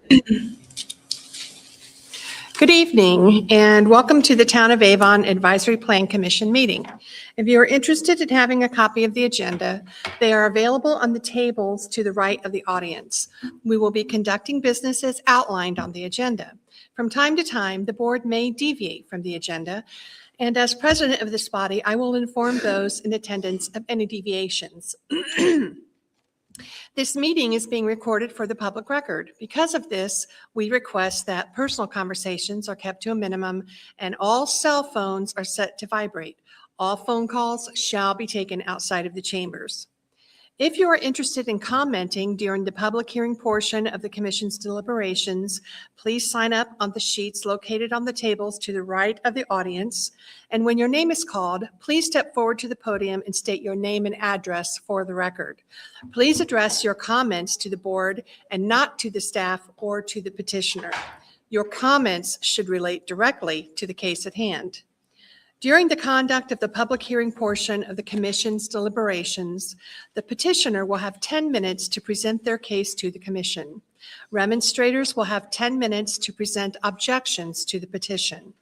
Good evening and welcome to the Town of Avon Advisory Plan Commission meeting. If you are interested in having a copy of the agenda, they are available on the tables to the right of the audience. We will be conducting business as outlined on the agenda. From time to time, the board may deviate from the agenda, and as president of this body, I will inform those in attendance of any deviations. This meeting is being recorded for the public record. Because of this, we request that personal conversations are kept to a minimum and all cell phones are set to vibrate. All phone calls shall be taken outside of the chambers. If you are interested in commenting during the public hearing portion of the Commission's deliberations, please sign up on the sheets located on the tables to the right of the audience. And when your name is called, please step forward to the podium and state your name and address for the record. Please address your comments to the board and not to the staff or to the petitioner. Your comments should relate directly to the case at hand. During the conduct of the public hearing portion of the Commission's deliberations, the petitioner will have 10 minutes to present their case to the Commission. Remonstrators will have 10 minutes to present objections to the petition.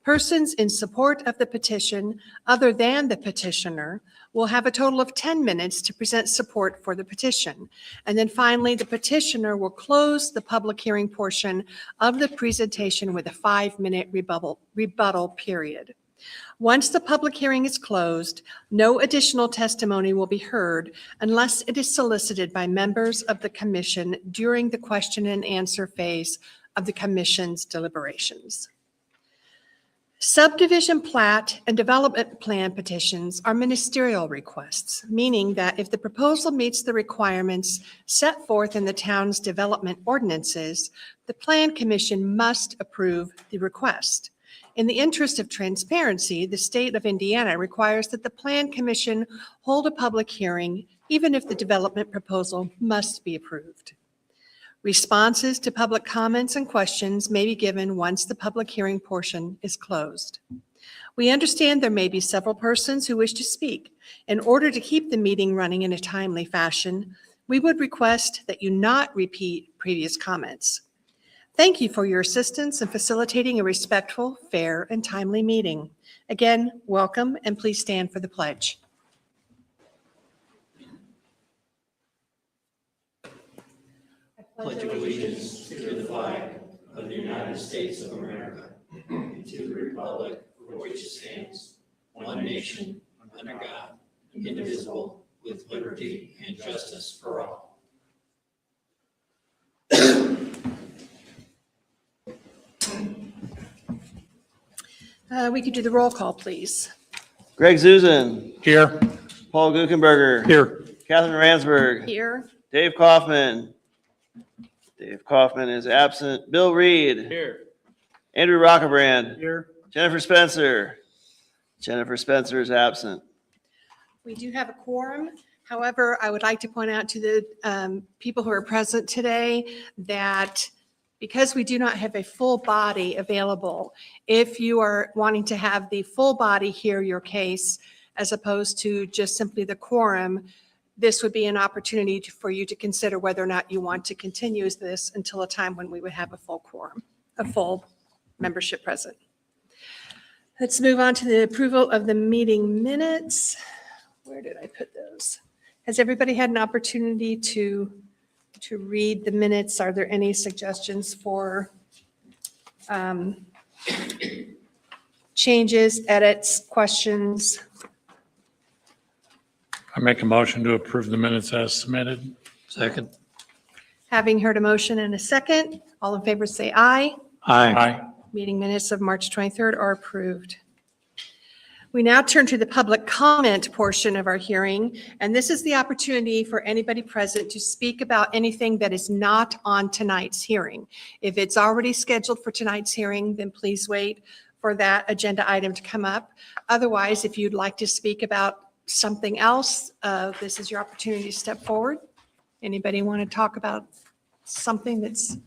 Persons in support of the petition, other than the petitioner, will have a total of 10 minutes to present support for the petition. And then finally, the petitioner will close the public hearing portion of the presentation with a 5-minute rebuttal period. Once the public hearing is closed, no additional testimony will be heard unless it is solicited by members of the Commission during the question and answer phase of the Commission's deliberations. Subdivision plat and development plan petitions are ministerial requests, meaning that if the proposal meets the requirements set forth in the town's development ordinances, the Plan Commission must approve the request. In the interest of transparency, the state of Indiana requires that the Plan Commission hold a public hearing, even if the development proposal must be approved. Responses to public comments and questions may be given once the public hearing portion is closed. We understand there may be several persons who wish to speak. In order to keep the meeting running in a timely fashion, we would request that you not repeat previous comments. Thank you for your assistance in facilitating a respectful, fair, and timely meeting. Again, welcome, and please stand for the pledge. I pledge allegiance to the flag of the United States of America and to the republic for which it stands, one nation, under God, indivisible, with liberty and justice for all. We could do the roll call, please. Greg Zuzan. Here. Paul Guckenberger. Here. Catherine Ransberg. Here. Dave Kaufman. Dave Kaufman is absent. Bill Reed. Here. Andrew Rockebrand. Here. Jennifer Spencer. Jennifer Spencer is absent. We do have a quorum. However, I would like to point out to the people who are present today that because we do not have a full body available, if you are wanting to have the full body hear your case as opposed to just simply the quorum, this would be an opportunity for you to consider whether or not you want to continue this until a time when we would have a full quorum, a full membership present. Let's move on to the approval of the meeting minutes. Where did I put those? Has everybody had an opportunity to read the minutes? Are there any suggestions for changes, edits, questions? I make a motion to approve the minutes as submitted. Second. Having heard a motion and a second, all in favor say aye. Aye. Meeting minutes of March 23rd are approved. We now turn to the public comment portion of our hearing, and this is the opportunity for anybody present to speak about anything that is not on tonight's hearing. If it's already scheduled for tonight's hearing, then please wait for that agenda item to come up. Otherwise, if you'd like to speak about something else, this is your opportunity to step forward. Anybody want to talk about something that's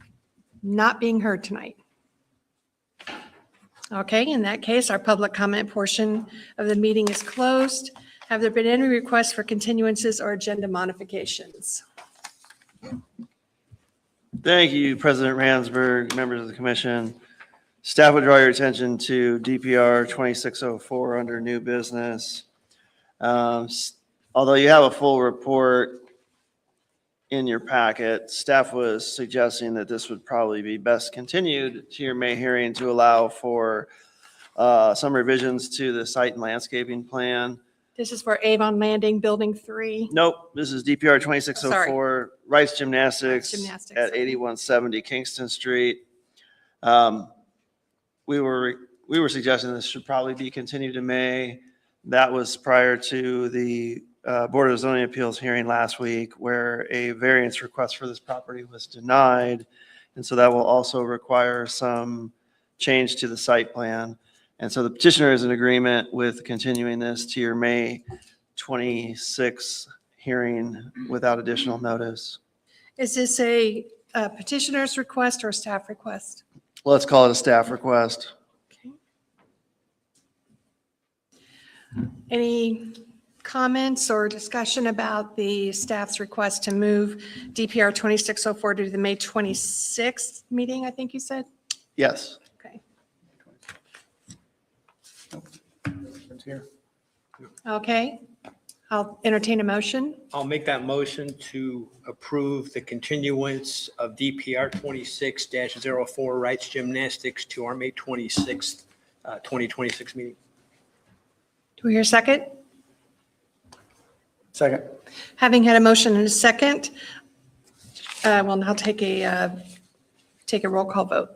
not being heard tonight? Okay, in that case, our public comment portion of the meeting is closed. Have there been any requests for continuances or agenda modifications? Thank you, President Ransberg, members of the commission. Staff would draw your attention to DPR 2604 under new business. Although you have a full report in your packet, staff was suggesting that this would probably be best continued to your May hearing to allow for some revisions to the site and landscaping plan. This is for Avon Landing, Building 3. Nope, this is DPR 2604, Rice Gymnastics Gymnastics, at okay. 8170 Kingston Street. We were suggesting this should probably be continued to May. That was prior to the Board of Zoning Appeals hearing last week where a variance request for this property was denied. And so that will also require some change to the site plan. And so the petitioner is in agreement with continuing this to your May 26th hearing without additional notice. Is this a petitioner's request or a staff request? Let's call it a staff request. Okay. Any comments or discussion about the staff's request to move DPR 2604 to the May 26th meeting, I think you said? Yes. Okay. Okay. I'll entertain a motion. I'll make that motion to approve the continuance of DPR 26-04 Rights Gymnastics to our May 26th, 2026 meeting. Do we hear a second? Second. Having had a motion and a second, we'll now take a roll call vote.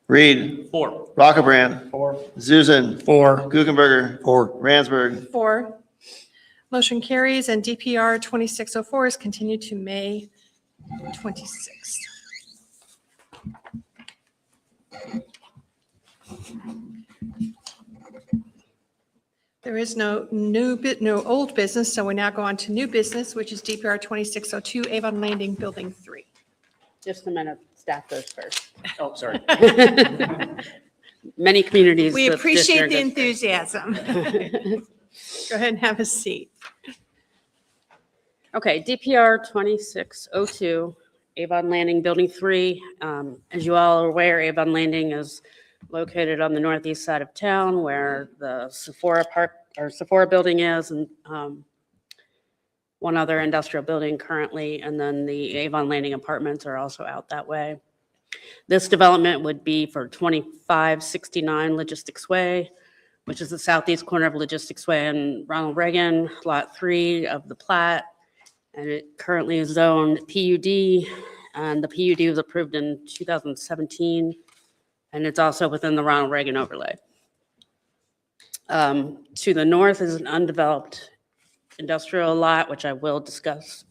Reed, 4. Rockabrand, 4. Zuzen, 4. Guggenberger, 4. Ransberg. 4. Motion carries and DPR 2604 is continued to May 26th. There is no old business, so we now go on to new business, which is DPR 2602 Avon Landing, Building 3. Just a minute, staff goes first. Oh, sorry. Many communities. We the appreciate the petitioner goes enthusiasm. Go ahead and have a seat. first. Okay, DPR 2602, Avon Landing, Building 3. As you all are aware, Avon Landing is located on the northeast side of town where the Sephora building is, and one other industrial building currently, and then the Avon Landing apartments are also out that way. This development would be for 2569 Logistics Way, which is the southeast corner of Logistics Way and Ronald Reagan, Lot 3 of the plat. And it currently is zoned PUD, and the PUD was approved in 2017, and it's also within the Ronald Reagan overlay. To the north is an undeveloped industrial lot, which I will discuss.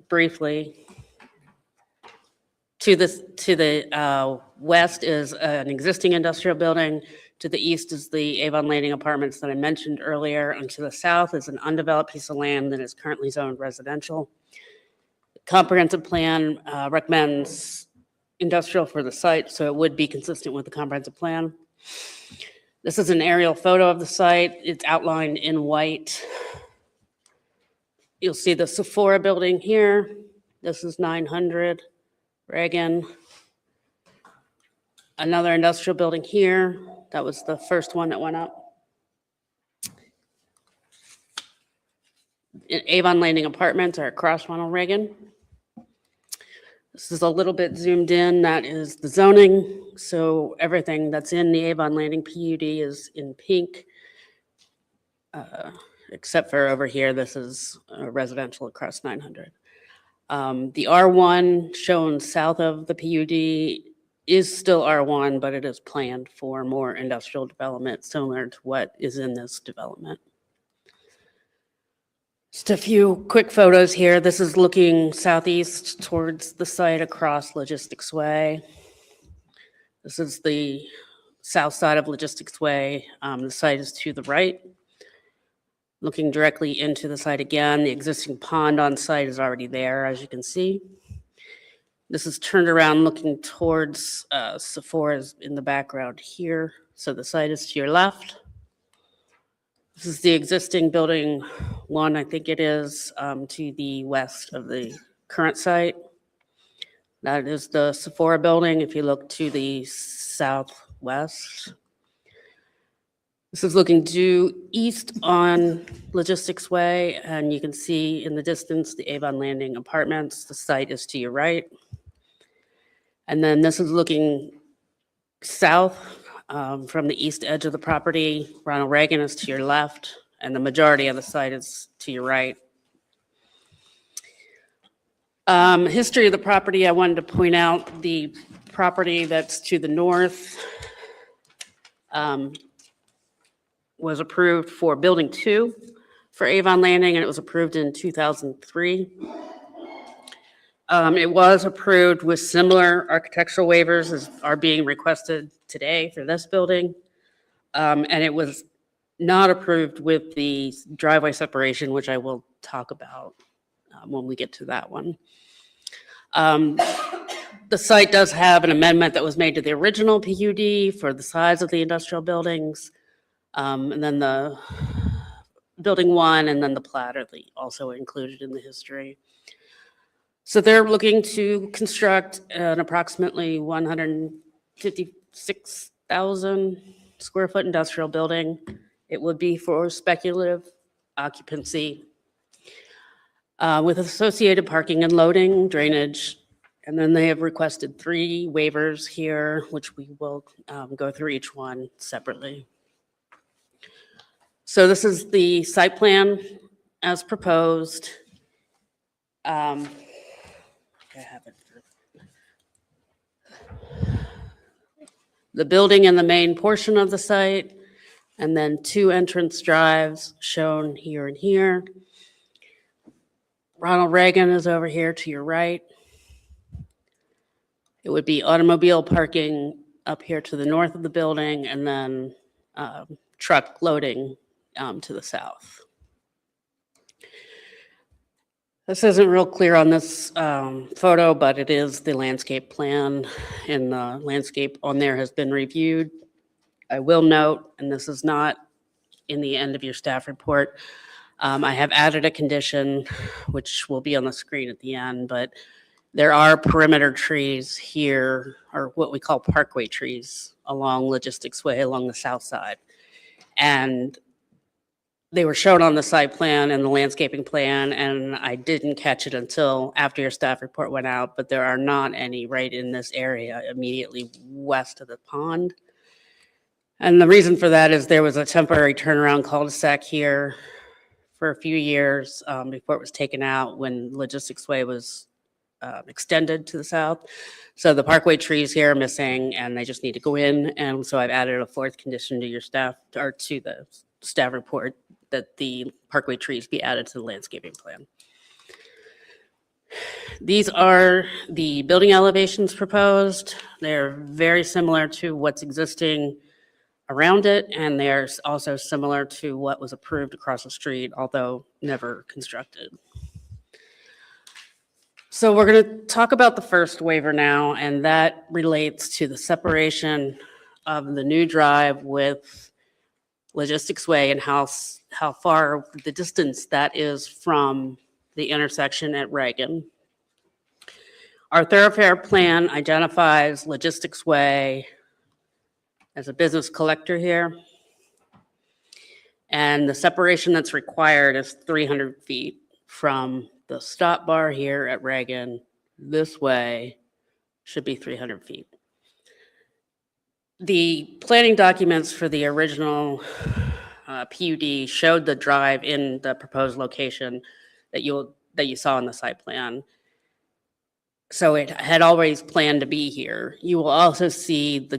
Briefly. To the west is an existing industrial building. To the east is the Avon Landing apartments that I mentioned earlier. And to the south is an undeveloped piece of land that is currently zoned residential. The comprehensive plan recommends industrial for the site, so it would be consistent with the comprehensive plan. This is an aerial photo of the site. It's outlined in white. You'll see the Sephora building here. This is 900 Reagan. Another industrial building here. That was the first one that went up. Avon Landing apartments are across Ronald Reagan. This is a little bit zoomed in. That is the zoning. So everything that's in the Avon Landing PUD is in pink. Except for over here, this is residential across 900. The R1 shown south of the PUD is still R1, but it is planned for more industrial development similar to what is in this development. Just a few quick photos here. This is looking southeast towards the site across Logistics Way. This is the south side of Logistics Way. The site is to the right. Looking directly into the site again, the existing pond on site is already there, as you can see. This is turned around looking towards Sephora's in the background here. So the site is to your left. This is the existing building one, I think it is, to the west of the current site. That is the Sephora building if you look to the southwest. This is looking due east on Logistics Way, and you can see in the distance the Avon Landing Apartments. The site is to your right. And then this is looking south from the east edge of the property. Ronald Reagan is to your left, and the majority of the site is to your right. History of the property, I wanted to point out the property that's to the north was approved for Building 2 for Avon Landing, and it was approved in 2003. It was approved with similar architectural waivers as are being requested today for this building. And it was not approved with the driveway separation, which I will talk about when we get to that one. The site does have an amendment that was made to the original PUD for the size of the industrial buildings. And then the building 1 and then the plat are also included in the history. So they're looking to construct an approximately 156,000 square foot industrial building. It would be for speculative occupancy with associated parking and loading, drainage. And then they have requested 3 waivers here, which we will go through each one separately. So this is the site plan as proposed. I have it. The building in the main portion of the site, and then 2 entrance drives shown here and here. Ronald Reagan is over here to your right. It would be automobile parking up here to the north of the building, and then truck loading to the south. This isn't real clear on this photo, but it is the landscape plan, and the landscape on there has been reviewed. I will note, and this is not in the end of your staff report, I have added a condition, which will be on the screen at the end, but there are perimeter trees here, or what we call parkway trees, along Logistics Way, along the south side. And they were shown on the site plan and the landscaping plan, and I didn't catch it until after your staff report went out, but there are not any right in this area immediately west of the pond. And the reason for that is there was a temporary turnaround cul-de-sac here for a few years before it was taken out when Logistics Way was extended to the south. So the parkway trees here are missing, and they just need to go in. And so I've added a 4th condition to your staff, or to the staff report, that the parkway trees be added to the landscaping plan. These are the building elevations proposed. They're very similar to what's existing around it, and they're also similar to what was approved across the street, although never constructed. So we're going to talk about the first waiver now, and that relates to the separation of the new drive with Logistics Way and how far the distance that is from the intersection at Reagan. Our thoroughfare plan identifies Logistics Way as a business collector here. And the separation that's required is 300 feet from the stop bar here at Reagan. This way should be 300 feet. The planning documents for the original PUD showed the drive in the proposed location that you saw in the site plan. So it had always planned to be here. You will also see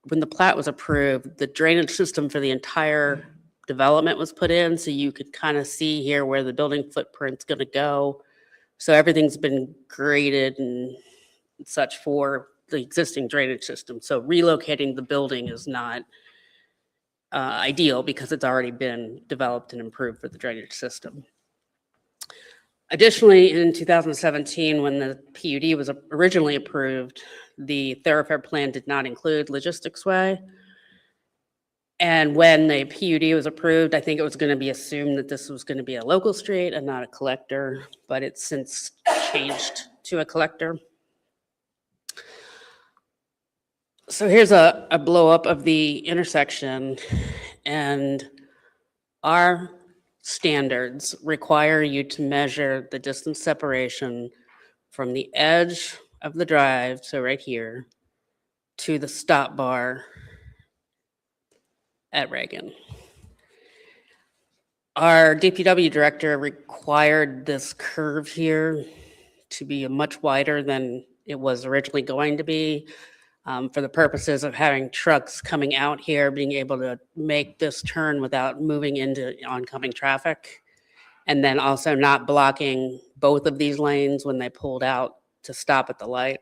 when the plat was approved, the drainage system for the entire development was put in, so you could kind of see here where the building footprint's going to go. So everything's been graded and such for the existing drainage system. So relocating the building is not ideal because it's already been developed and improved for the drainage system. Additionally, in 2017, when the PUD was originally approved, the thoroughfare plan did not include Logistics Way. And when the PUD was approved, I think it was going to be assumed that this was going to be a local street and not a collector, but it's since changed to a collector. So here's a blow up of the intersection, and our standards require you to measure the distance separation from the edge of the drive, so right here, to the stop bar at Reagan. Our DPW director required this curve here to be much wider than it was originally going to be, for the purposes of having trucks coming out here, being able to make this turn without moving into oncoming traffic, and then also not blocking both of these lanes when they pulled out to stop at the light.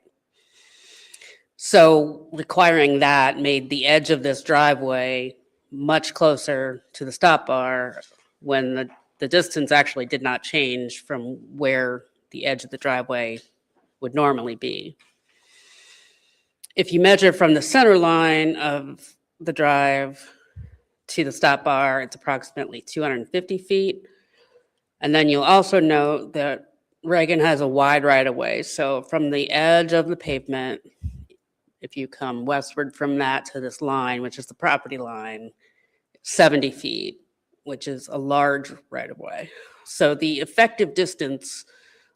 So requiring that made the edge of this driveway much closer to the stop bar when the distance actually did not change from where the edge of the driveway would normally be. If you measure from the center line of the drive to the stop bar, it's approximately 250 feet. And then you'll also note that Reagan has a wide right-of-way. So from the edge of the pavement, if you come westward from that to this line, which is the property line, 70 feet, which is a large right-of-way. So the effective distance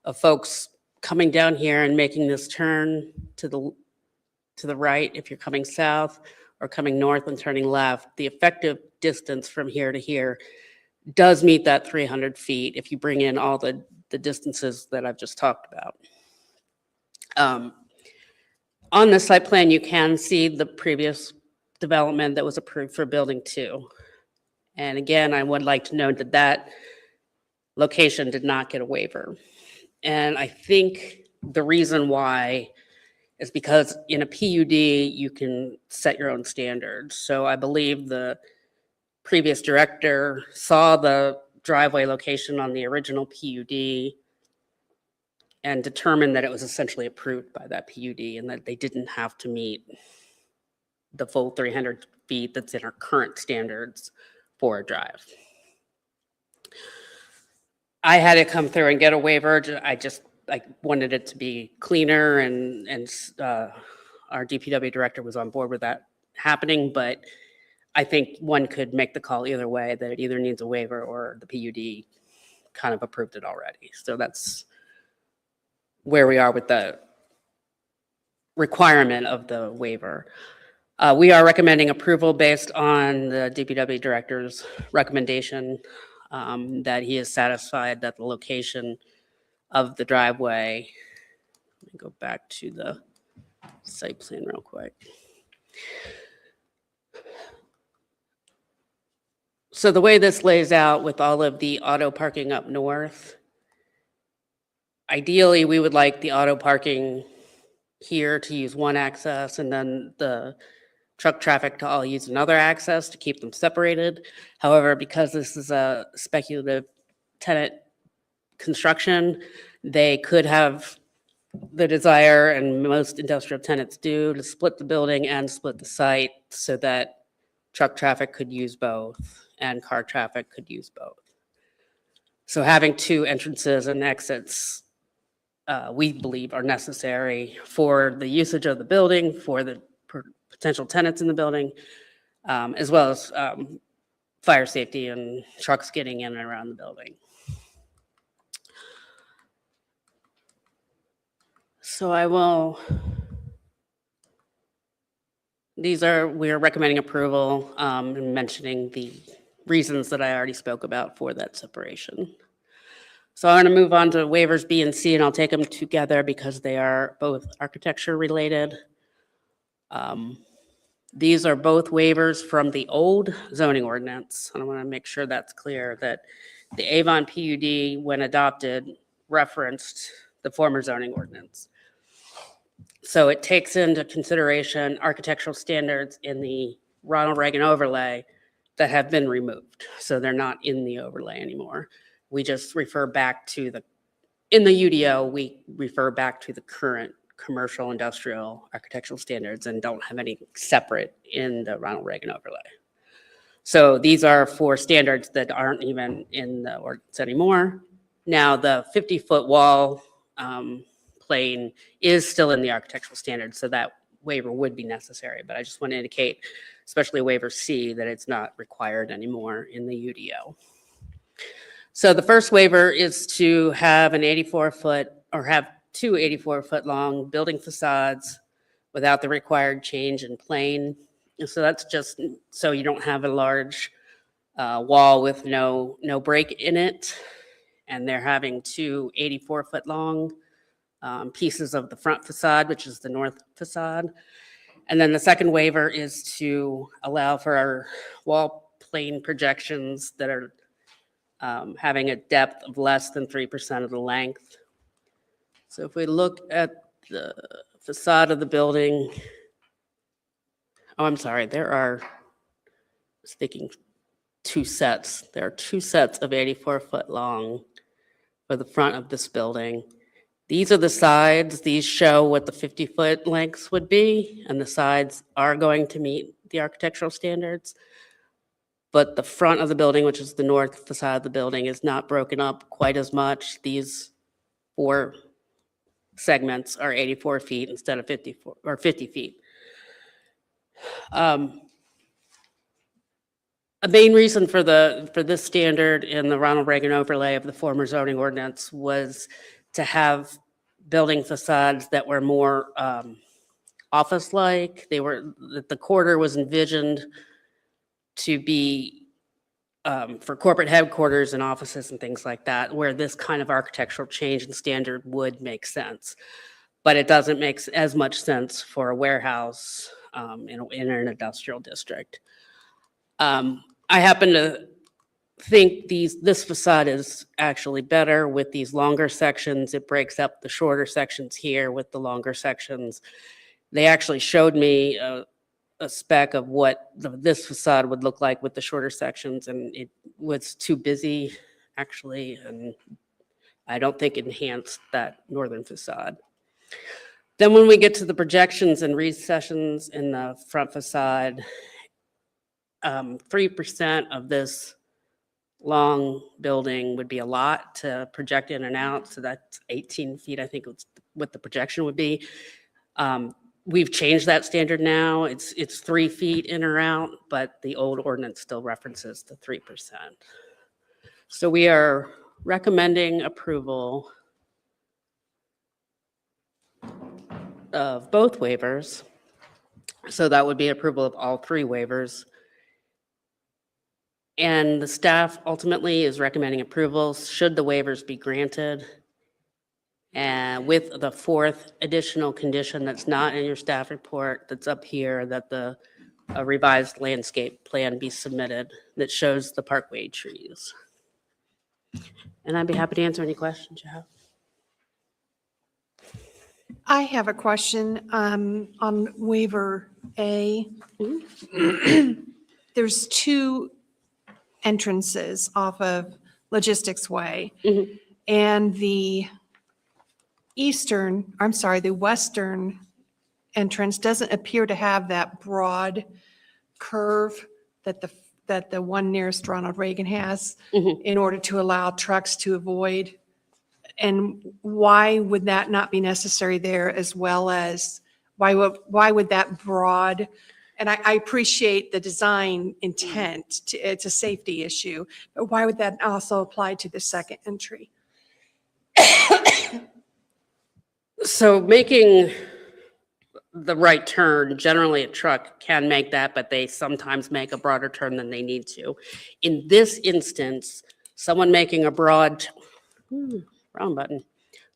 of folks coming down here and making this turn to the right, if you're coming south, or coming north and turning left, the effective distance from here to here does meet that 300 feet if you bring in all the distances that I've just talked about. On the site plan, you can see the previous development that was approved for building 2. And again, I would like to note that that location did not get a waiver. And I think the reason why is because in a PUD, you can set your own standards. So I believe the previous director saw the driveway location on the original PUD and determined that it was essentially approved by that PUD and that they didn't have to meet the full 300 feet that's in our current standards for a drive. I had to come through and get a waiver. I wanted it to be cleaner, and our DPW director was on board with that happening, but I think one could make the call either way, that it either needs a waiver or the PUD kind of approved it already. So that's where we are with the requirement of the waiver. We are recommending approval based on the DPW director's recommendation that he is satisfied that the location of the driveway, let me go back to the site plan real quick. So the way this lays out with all of the auto parking up north, ideally we would like the auto parking here to use one access and then the truck traffic to all use another access to keep them separated. However, because this is a speculative tenant construction, they could have the desire, and most industrial tenants do, to split the building and split the site so that truck traffic could use both and car traffic could use both. So having 2 entrances and exits, we believe, are necessary for the usage of the building, for the potential tenants in the building, as well as fire safety and trucks getting in and around the building. So we are recommending approval and mentioning the reasons that I already spoke about for that separation. So I'm going to move on to waivers B and C, and I'll take them together because they are both architecture related. These are both waivers from the old zoning ordinance. And I want to make sure that's clear that the Avon PUD, when adopted, referenced the former zoning ordinance. So it takes into consideration architectural standards in the Ronald Reagan overlay that have been removed. So they're not in the overlay anymore. We just refer back to in the UDO, we refer back to the current commercial industrial architectural standards and don't have any separate in the Ronald Reagan overlay. So these are for standards that aren't even in the ordinance anymore. Now, the 50-foot wall plane is still in the architectural standards, so that waiver would be necessary. But I just want to indicate, especially waiver C, that it's not required anymore in the UDO. So the first waiver is to have an 84-foot or have two 84-foot long building facades without the required change in plane. And so that's just so you don't have a large wall with no break in it. And they're having two 84-foot long pieces of the front facade, which is the north facade. And then the second waiver is to allow for our wall plane projections that are having a depth of less than 3% of the length. So if we look at the facade of the building, oh, I'm sorry, there are, I was thinking two sets. There are two sets of 84-foot long for the front of this building. These are the sides. These show what the 50-foot lengths would be, and the sides are going to meet the architectural standards. But the front of the building, which is the north facade of the building, is not broken up quite as much. These four segments are 84 feet instead of 54 or 50 feet. A main reason for this standard in the Ronald Reagan overlay of the former zoning ordinance was to have building facades that were more office-like. The corridor was envisioned to be for corporate headquarters and offices and things like that, where this kind of architectural change and standard would make sense. But it doesn't make as much sense for a warehouse in an industrial district. I happen to think this facade is actually better with these longer sections. It breaks up the shorter sections here with the longer sections. They actually showed me a spec of what this facade would look like with the shorter sections, and it was too busy, actually, and I don't think it enhanced that northern facade. Then when we get to the projections and recessions in the front facade, 3% of this long building would be a lot to project in and out, so that's 18 feet, I think what the projection would be. We've changed that standard now. It's 3 feet in or out, but the old ordinance still references the 3%. So we are recommending approval of both waivers. So that would be approval of all three waivers. And the staff ultimately is recommending approval should the waivers be granted. And with the fourth additional condition that's not in your staff report, that's up here, that a revised landscape plan be submitted that shows the parkway trees. And I'd be happy to answer any questions you have. I have a question on waiver A. There's two entrances off of Logistics Way. Mhm. And the western entrance doesn't appear to have that broad curve that the one nearest Ronald Reagan has Mhm. in order to allow trucks to avoid. And why would that not be necessary there, as well as why would that broad, and I appreciate the design intent, it's a safety issue, but why would that also apply to the second entry? So making the right turn, generally a truck can make that, but they sometimes make a broader turn than they need to. In this instance, someone making a wrong button.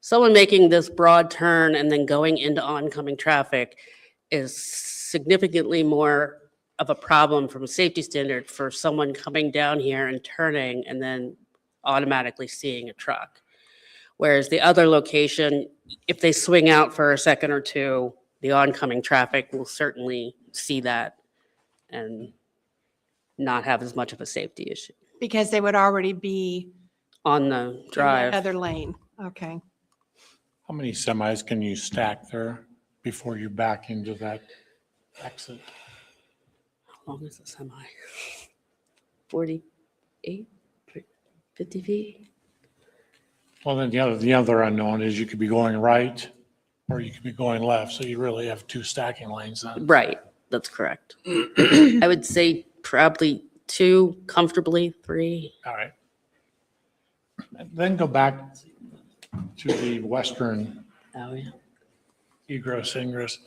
Someone making this broad turn and then going into oncoming traffic is significantly more of a problem from a safety standard for someone coming down here and turning and then automatically seeing a truck. Whereas the other location, if they swing out for a second or two, the oncoming traffic will certainly see that and not have as much of a safety issue Because they would already be on the in the drive. other lane. Okay. How many semis can you stack there before you back into that exit? How long is the semi? 48, 50 feet. Well, then the other unknown is you could be going right or you could be going left. So you really have two stacking lanes then. Right, that's correct. I would say probably 2, comfortably 3. All right. And then go back to the western Oh, yeah. egress, ingress.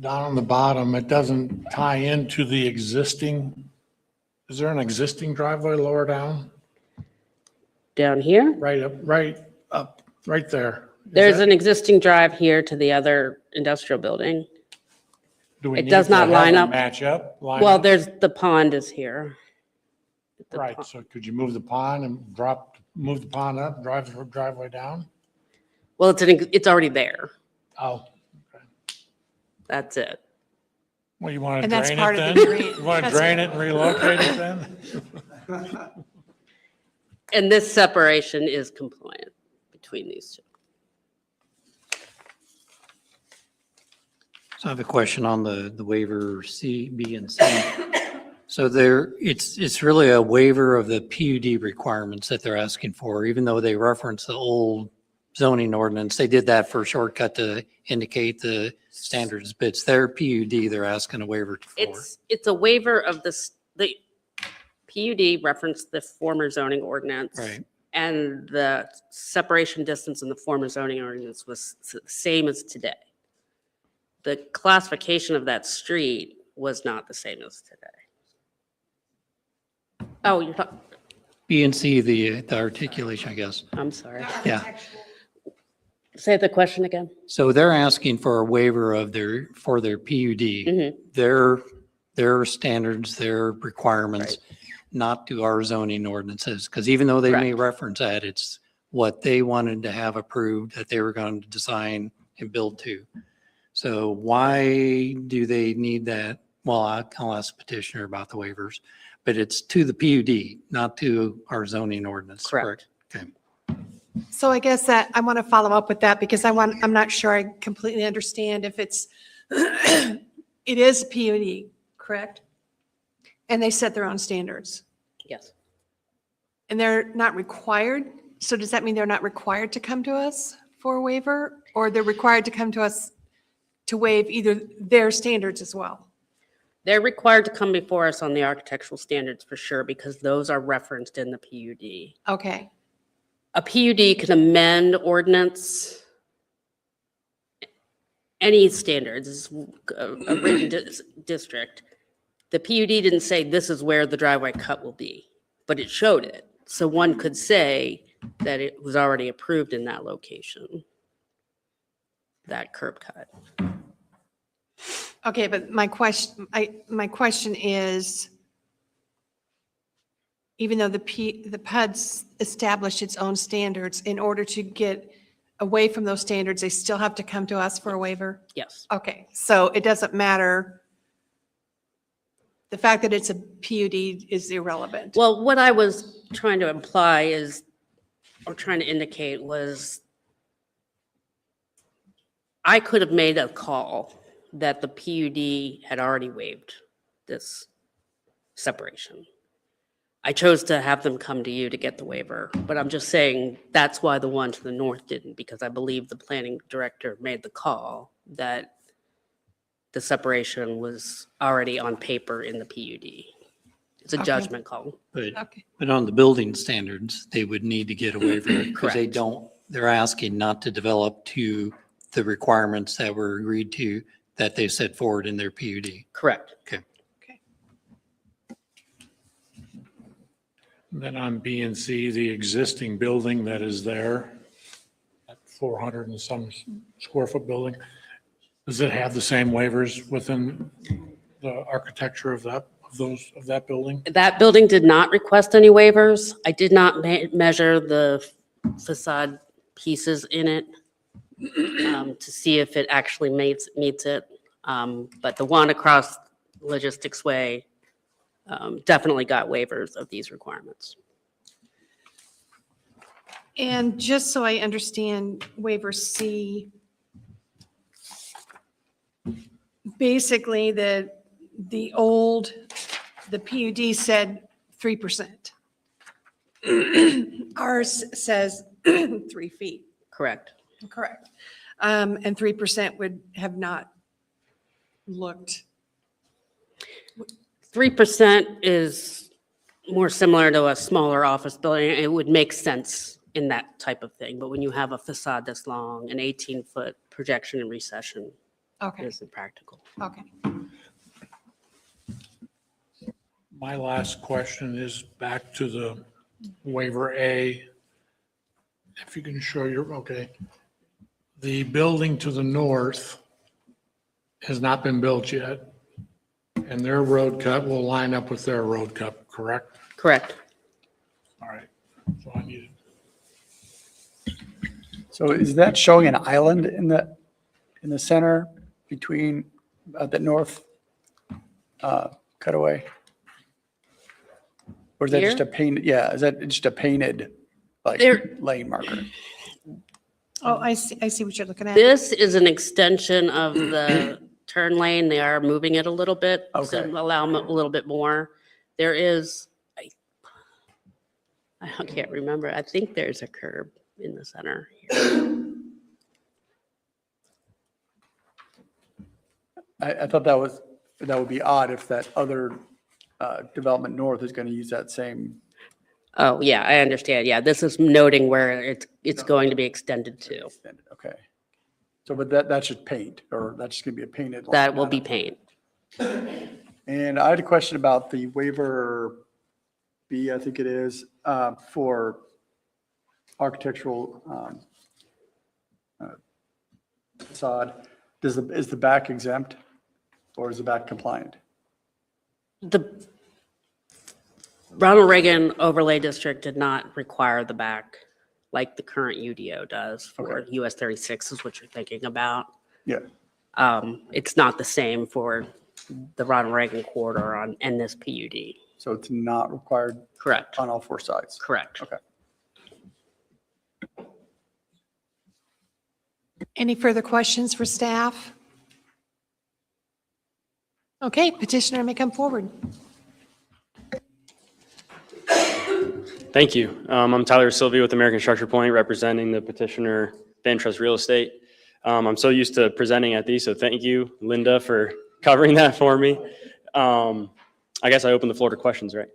Down on the bottom, it doesn't tie into the existing, is there an existing driveway lower down? Down here, Right up, right there. Is there's that- an existing drive here to the other industrial building. do we it need does to not have line them up. Match up? line Well, up? there's, the pond is here. The Right, pond- so could you move the pond and move the pond up, drive the driveway down? Well, it's already there. Oh, That's it. well, you want to And that's drain part it of then? the drain. You want to That's- drain it and relocate it then? And this separation is compliant between these two. So I have a question on the waiver C, B, and C. So it's really a waiver of the PUD requirements that they're asking for, even though they reference the old zoning ordinance. They did that for a shortcut to indicate the standards, but it's their PUD they're asking a waiver for. It's a waiver of this, the PUD referenced the former zoning ordinance. Right. And the separation distance in the former zoning ordinance was the same as today. The classification of that street was not the same as today. Oh, you're talking, B and C, the articulation, I guess. I'm sorry. Yeah. Say the question again. So they're asking for a waiver of for their PUD, Mhm. their standards, their requirements, not to our zoning ordinances. Because even though they may reference that, it's what they wanted to have approved that they were going to design and build to. So why do they need that? Well, I'll ask the petitioner about the waivers, but it's to the PUD, not to our zoning ordinance. Correct. Okay. So I guess that I want to follow up with that because I'm not sure I completely understand if it's, it is PUD, correct? And they set their own standards Yes. and they're not required. So does that mean they're not required to come to us for a waiver or they're required to come to us to waive either their standards as well? They're required to come before us on the architectural standards for sure, because those are referenced in the PUD. Okay. A PUD can amend ordinance, any standards, a written district. The PUD didn't say this is where the driveway cut will be, but it showed it. So one could say that it was already approved in that location, that curb cut. Okay, but my question is, even though the PUD's established its own standards, in order to get away from those standards, they still have to come to us for a waiver? Yes. Okay, so it doesn't matter. The fact that it's a PUD is irrelevant. Well, what I was trying to imply is, or trying to indicate was, I could have made a call that the PUD had already waived this separation. I chose to have them come to you to get the waiver, but I'm just saying that's why the one to the north didn't, because I believe the planning director made the call that the separation was already on paper in the PUD. It's a Okay. judgment call. Okay, But on the building standards, they would need to get a waiver because they Correct. they're asking not to develop to the requirements that were agreed to, that they set forward in their PUD. Correct. Then on B and C, the existing building that is there, that 400 and some square foot building, does it have the same waivers within the architecture of that building? That building did not request any waivers. I did not measure the facade pieces in it to see if it actually meets it. But the one across Logistics Way definitely got waivers of these requirements. and just so I understand waiver C, basically the PUD said 3%. Ours says 3 feet, Correct. correct. And 3% would have not looked, 3% is more similar to a smaller office building. It would make sense in that type of thing. But when you have a facade this long, an 18-foot projection and recession okay, isn't practical. okay. My last question is back to the waiver A. If you can show your, okay. The building to the north has not been built yet, and their road cut will line up with their road cut, correct? Correct. All right, so I need So is that showing an island in the center between the north cutaway? Or is that just Here? a painted, yeah, is that just a painted like There- lane marker? Oh, I see what you're looking at. This is an extension of the turn lane. They are moving it a little bit to Okay. allow them a little bit more. There is, I can't remember. I think there's a curb in the center here. I thought that would be odd if that other development north is going to use that same, Oh, yeah, I understand. Yeah, this is noting where it's going to be extended to. okay. So, but that's just paint, or that's just going to be a painted line? That will not be a- paint. And I had a question about the waiver B, I think it is, for architectural facade. Is the back exempt or is the back compliant? The Ronald Reagan overlay district did not require the back like the current UDO does for Okay. US 36 is what you're thinking about. Yeah, It's not the same for the Ronald Reagan corridor and this PUD. so it's not required Correct, on all four sides. correct. Okay. Any further questions for staff? Okay, petitioner may come forward. Thank you. I'm Tyler Sylvia with American Structure Point, representing the petitioner Van Trust Real Estate. I'm so used to presenting at these, so thank you, Linda, for covering that for me. I guess I open the floor to questions, right?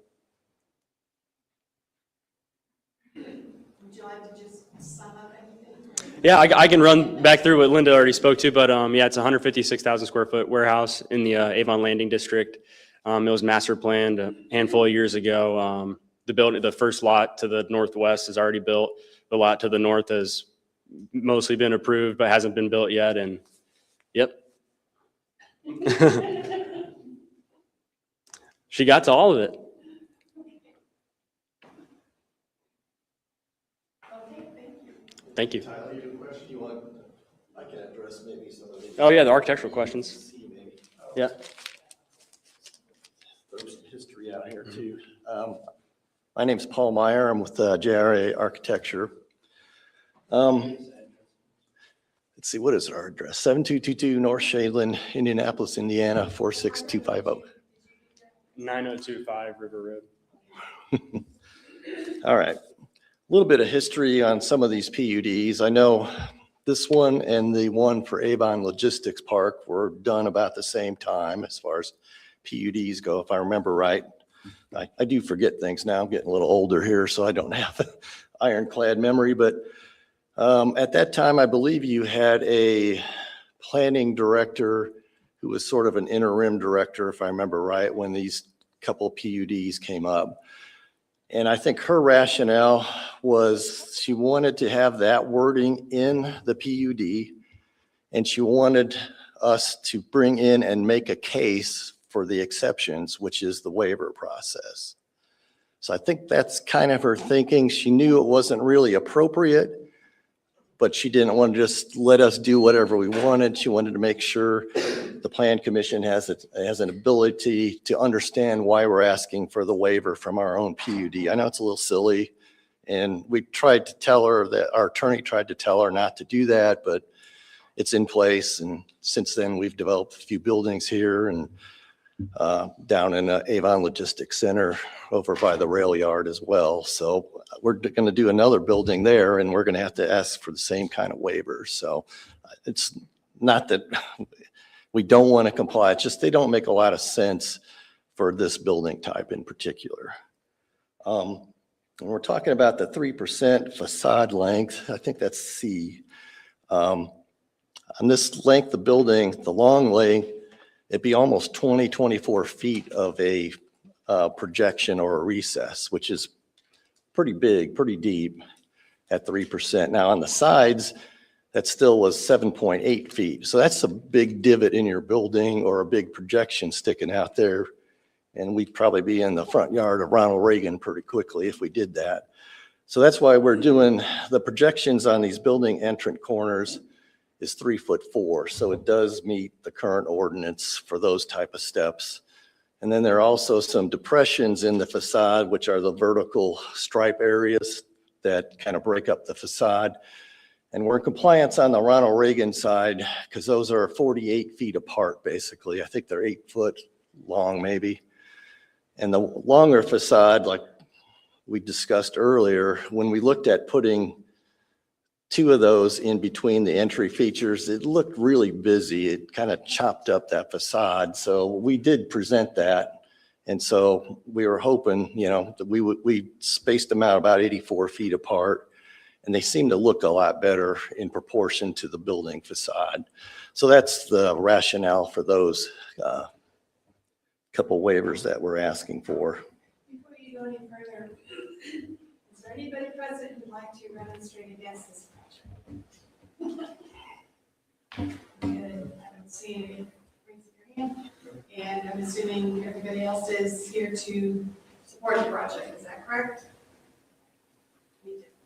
Would you like to just sum up anything? Yeah, I can run back through what Linda already spoke to, but yeah, it's a 156,000 square foot warehouse in the Avon Landing District. It was master planned a handful of years ago. The first lot to the northwest is already built. The lot to the north has mostly been approved, but hasn't been built yet. And yep. She got to all of it. Thank you. Tyler, you have a question you want, I can address maybe some of the. Oh yeah, the architectural questions. Yeah. Throw some history out here too. My name's Paul Meyer. I'm with JRA Architecture. Let's see, what is our address? 7222 North Shadeland, Indianapolis, Indiana, 46250. 9025 River Road. All right. A little bit of history on some of these PUDs. I know this one and the one for Avon Logistics Park were done about the same time as far as PUDs go, if I remember right. I do forget things now. I'm getting a little older here, so I don't have an ironclad memory. But at that time, I believe you had a planning director who was sort of an interim director, if I remember right, when these couple PUDs came up. And I think her rationale was she wanted to have that wording in the PUD, and she wanted us to bring in and make a case for the exceptions, which is the waiver process. So I think that's kind of her thinking. She knew it wasn't really appropriate, but she didn't want to just let us do whatever we wanted. She wanted to make sure the Plan Commission has an ability to understand why we're asking for the waiver from our own PUD. I know it's a little silly, and we tried to tell her that, our attorney tried to tell her not to do that, but it's in place. And since then, we've developed a few buildings here, and down in Avon Logistics Center over by the rail yard as well. So we're going to do another building there, and we're going to have to ask for the same kind of waivers. So it's not that we don't want to comply, it's just they don't make a lot of sense for this building type in particular. And we're talking about the 3% facade length. I think that's C. On this length of building, the long length, it'd be almost 24 feet of a projection or a recess, which is pretty big, pretty deep at 3%. Now on the sides, that still was 7.8 feet. So that's a big divot in your building or a big projection sticking out there. And we'd probably be in the front yard of Ronald Reagan pretty quickly if we did that. So that's why we're doing the projections on these building entrance corners is 3'4". So it does meet the current ordinance for those type of steps. And then there are also some depressions in the facade, which are the vertical stripe areas that kind of break up the facade. And we're in compliance on the Ronald Reagan side because those are 48 feet apart, basically. I think they're 8 foot long, maybe. And the longer facade, like we discussed earlier, when we looked at putting 2 of those in between the entry features, it looked really busy. It kind of chopped up that facade. So we did present that. And so we were hoping, you know, that we spaced them out about 84 feet apart. And they seem to look a lot better in proportion to the building facade. So that's the rationale for those couple waivers that we're asking for. Before you go any further, is there anybody present who'd like to demonstrate against this project? Good. I don't see any. Raise your hand. And I'm assuming everybody else is here to support the project. Is that correct?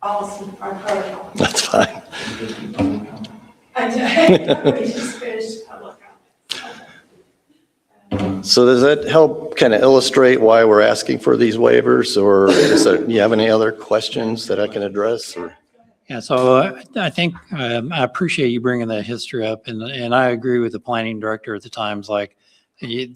Awesome. Our protocol. That's fine. We just finished public comment. So does that help kind of illustrate why we're asking for these waivers, or you have any other questions that I can address? Or? Yeah, so I think I appreciate you bringing that history up, and I agree with the planning director at the times, like the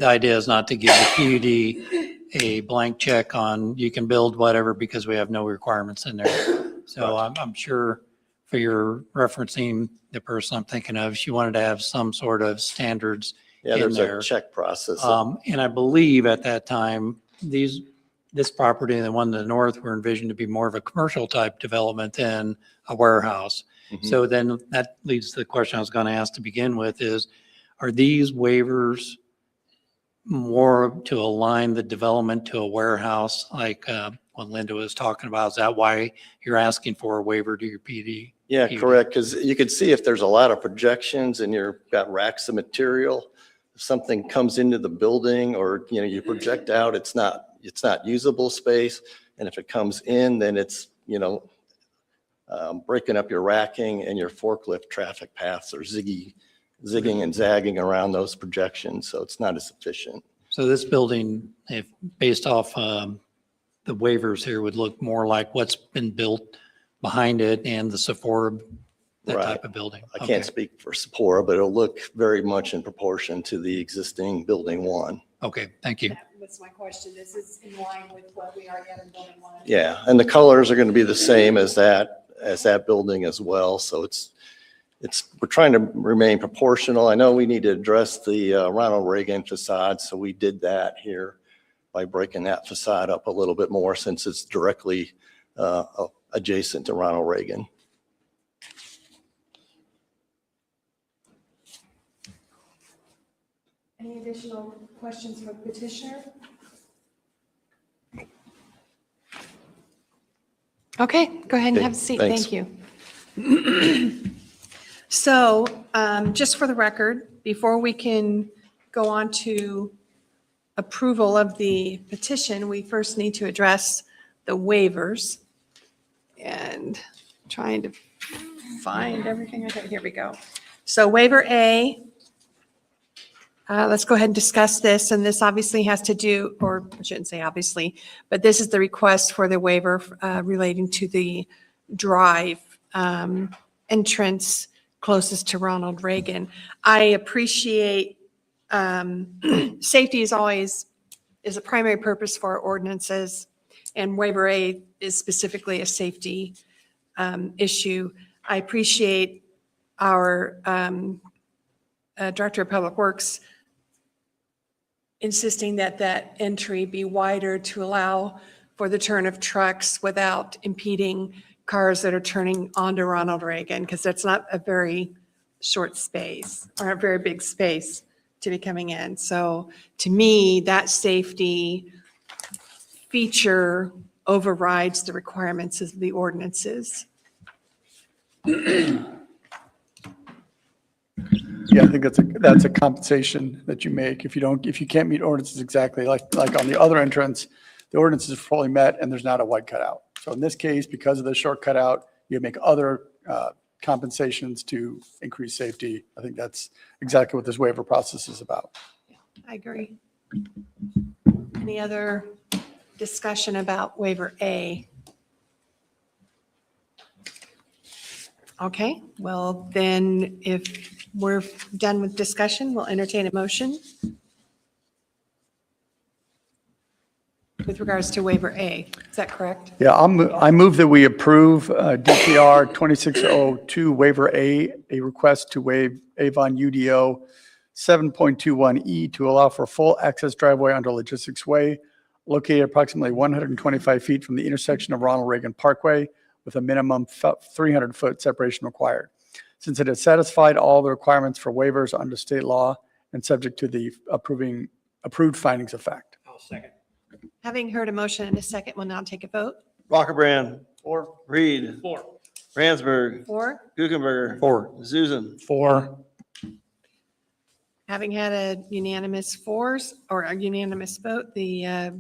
idea is not to give the PUD a blank check on you can build whatever because we have no requirements in there. So I'm sure for your referencing the person I'm thinking of, she wanted to have some sort of standards Yeah, in there's there. a check process. And I believe at that time, this property and the one to the north were envisioned to be more of a commercial type development than a warehouse. Mhm. So then that leads to the question I was going to ask to begin with is, are these waivers more to align the development to a warehouse like what Linda was talking about? Is that why you're asking for a waiver to your PD? Yeah, PUD? correct. Because you can see if there's a lot of projections and you've got racks of material, if something comes into the building or, you know, you project out, it's not usable space. And if it comes in, then it's, you know, breaking up your racking, and your forklift traffic paths are zigging and zagging around those projections. So it's not as efficient. So this building, if based off the waivers here, would look more like what's been built behind it and the Sephora, that Right. type of building. I Okay. can't speak for Sephora, but it'll look very much in proportion to the existing building one. Okay, thank you. That was my question. This is in line with what we already have in building 1. Yeah, and the colors are going to be the same as that building as well. So we're trying to remain proportional. I know we need to address the Ronald Reagan facade, so we did that here by breaking that facade up a little bit more since it's directly adjacent to Ronald Reagan. Any additional questions for the petitioner? Okay, go ahead and have a seat. Thanks. Thank you. So just for the record, before we can go on to approval of the petition, we first need to address the waivers. And trying to find everything. Okay, here we go. So waiver A, let's go ahead and discuss this. And this obviously has to do, or I shouldn't say obviously, but this is the request for the waiver relating to the drive entrance closest to Ronald Reagan. I appreciate safety is a primary purpose for our ordinances, and waiver A is specifically a safety issue. I appreciate our Director of Public Works insisting that that entry be wider to allow for the turn of trucks without impeding cars that are turning onto Ronald Reagan, because that's not a very short space or a very big space to be coming in. So to me, that safety feature overrides the requirements of the ordinances. Yeah, I think that's a compensation that you make. If you can't meet ordinances exactly, like on the other entrance, the ordinance is fully met and there's not a wide cutout. So in this case, because of the short cutout, you make other compensations to increase safety. I think that's exactly what this waiver process is about. I agree. Any other discussion about waiver A? Okay, well then, if we're done with discussion, we'll entertain a motion with regards to waiver A. Is that correct? Yeah, I move that we approve DPR 2602 waiver A request to waive Avon UDO 7.21E to allow for full access driveway under Logistics Way, located approximately 125 feet from the intersection of Ronald Reagan Parkway, with a minimum 300-foot separation required. Since it has satisfied all the requirements for waivers under state law and subject to the approved findings of fact. I'll second. Having heard a motion and a second, we'll now take a vote. Rockerbrand. 4. Reed. 4. Ransberg. 4, Guckenberger. 4. Zuzen. 4, having had a unanimous vote, the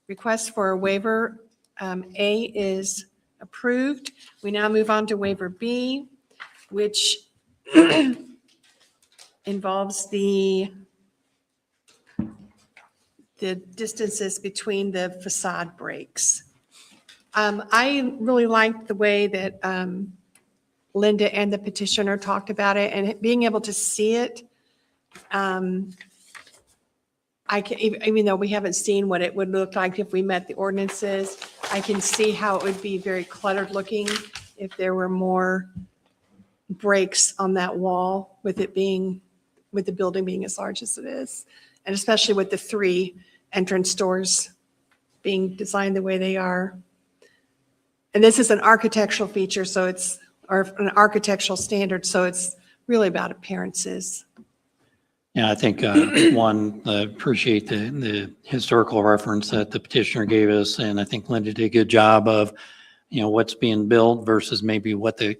request for a waiver A is approved. We now move on to waiver B, which involves the distances between the facade breaks. I really liked the way that Linda and the petitioner talked about it, and being able to see it. Even though we haven't seen what it would look like if we met the ordinances, I can see how it would be very cluttered looking if there were more breaks on that wall with the building being as large as it is. And especially with the 3 entrance doors being designed the way they are. And this is an architectural feature, or an architectural standard, so it's really about appearances. Yeah, I think, appreciate the historical reference that the petitioner gave us, and I think Linda did a good job of, what's being built versus maybe what the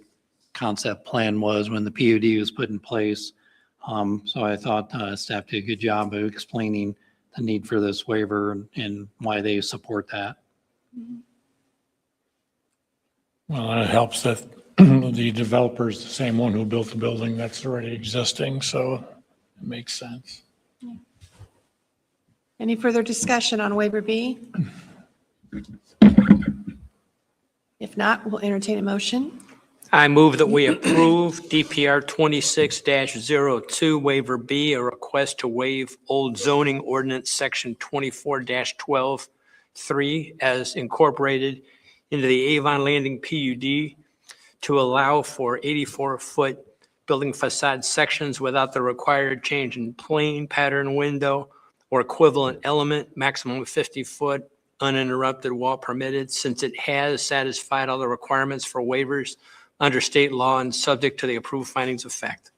concept plan was when the PUD was put in place. So I thought staff did a good job of explaining the need for this waiver and why they support that. well, and it helps that the developer is the same one who built the building that's already existing, so it makes sense. Any further discussion on waiver B? If not, we'll entertain a motion. I move that we approve DPR 26-02 waiver B, a request to waive old zoning ordinance section 24-12-3 as incorporated into the Avon Landing PUD to allow for 84-foot building facade sections without the required change in plane, pattern, window, or equivalent element, maximum of 50-foot uninterrupted wall permitted, since it has satisfied all the requirements for waivers under state law and subject to the approved findings of fact.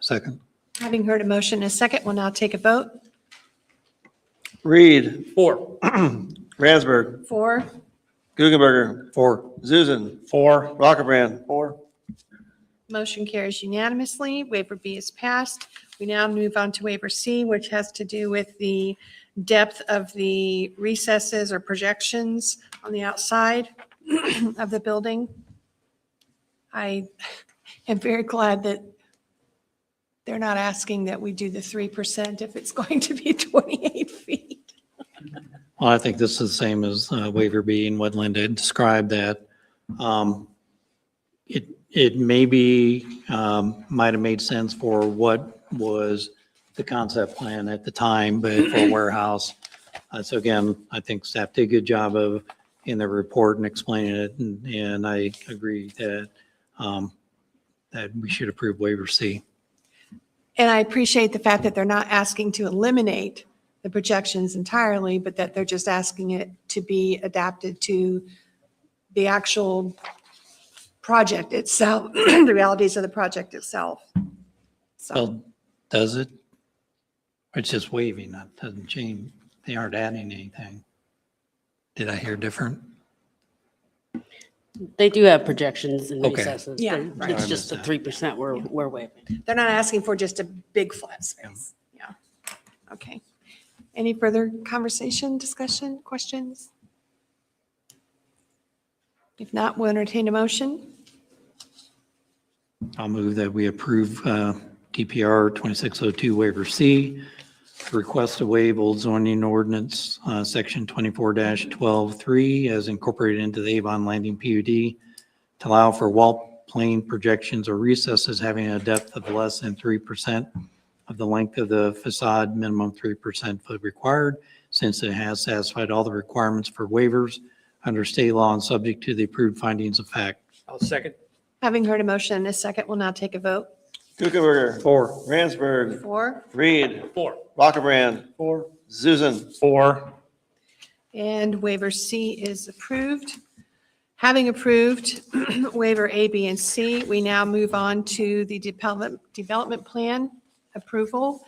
Second. Having heard a motion and a second, we'll now take a vote. Reed. 4. Ransberg. 4, Guckenberger. 4. Zuzen. 4, Rockerbrand. 4. motion carries unanimously. Waiver B is passed. We now move on to waiver C, which has to do with the depth of the recesses or projections on the outside of the building. I am very glad that they're not asking that we do the 3% if it's going to be 28 feet. Well, I think this is the same as waiver B and what Linda described, that it maybe might have made sense for what was the concept plan at the time, but for a warehouse. So again, I think staff did a good job of, in their report and explaining it, and I agree that, that we should approve waiver C. And I appreciate the fact that they're not asking to eliminate the projections entirely, but that they're just asking it to be adapted to the actual project itself, the realities of the project itself. So, Well, does it? It's just waiving, that doesn't change. They aren't adding anything. Did I hear different? They do have projections and Okay. recesses. Yeah, They're- right. It's just the 3% we're waiving. they're not asking for just a big flat space. Yeah. Okay. Any further conversation, discussion, questions? If not, we'll entertain a motion. I'll move that we approve DPR 2602 waiver C, request to waive old zoning ordinance, section 24-12-3 as incorporated into the Avon Landing PUD to allow for wall plane projections or recesses having a depth of less than 3% of the length of the facade, minimum 3% foot required, since it has satisfied all the requirements for waivers under state law and subject to the approved findings of fact. I'll second. Having heard a motion and a second, we'll now take a vote. Kuchenberger. 4. Ransberg. 4. Reed. 4. Rockerbrand. 4. Zuzen. 4. And waiver C is approved. Having approved waiver A, B, and C, we now move on to the development plan approval,